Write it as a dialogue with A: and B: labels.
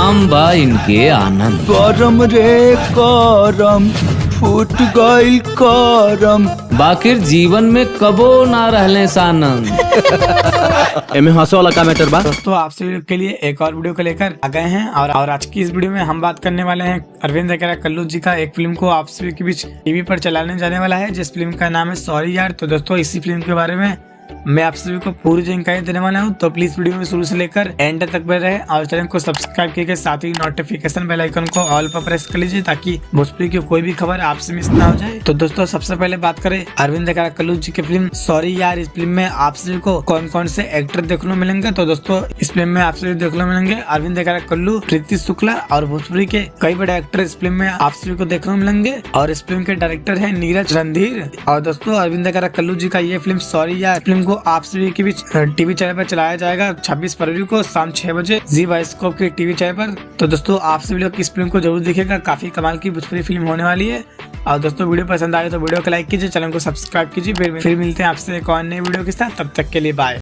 A: नाम बा इनके आनंद।
B: करम रे करम फूट गइल करम।
A: बाकिर जीवन में कबो ना रहले सानंद।
C: एमे हंसो वाला का मैटर बा।
D: दोस्तों आप सभी लोग के लिए एक और वीडियो को लेकर आ गए हैं और आज की इस वीडियो में हम बात करने वाले हैं अरविंद अकेला कल्लू जी का एक फिल्म को आप सभी के बीच टीवी पर चलाने जाने वाला है, जिस फिल्म का नाम है सॉरी यार। तो दोस्तों इसी फिल्म के बारे में मैं आप सभी को पूरी जानकारी देने वाला हूं, तो प्लीज वीडियो में शुरू से लेकर एंड तक बने रहे और चैनल को सब्सक्राइब करके साथ ही नोटिफिकेशन बेल आइकन को ऑल पर प्रेस कर लीजिए ताकि भोजपुरी की कोई भी खबर आपसे मिस ना हो जाए। तो दोस्तों सबसे पहले बात करें अरविंद अकेला कल्लू जी की फिल्म सॉरी यार। इस फिल्म में आप सभी को कौन कौन से एक्टर देखने को मिलेंगे। तो दोस्तों इस फिल्म में आप सभी देखने को मिलेंगे अरविंद अकेला कल्लू, प्रीति शुक्ला और भोजपुरी के कई बड़े एक्टर इस फिल्म में आप सभी को देखने को मिलेंगे। और इस फिल्म के डायरेक्टर है नीरज रणधीर। और दोस्तों अरविंद अकेला कल्लू जी का ये फिल्म सॉरी यार फिल्म को आप सभी के बीच टीवी चैनल पर चलाया जाएगा 26 फरवरी को शाम 6 बजे जी बायोस्कोप के टीवी चैनल पर। तो दोस्तों आप सभी लोग इस फिल्म को जरूर देखिएगा, काफी कमाल की भोजपुरी फिल्म होने वाली है। और दोस्तों वीडियो पसंद आए तो वीडियो को लाइक कीजिए, चैनल को सब्सक्राइब कीजिए। फिर मिलते हैं आपसे एक और नई वीडियो के साथ, तब तक के लिए बाय।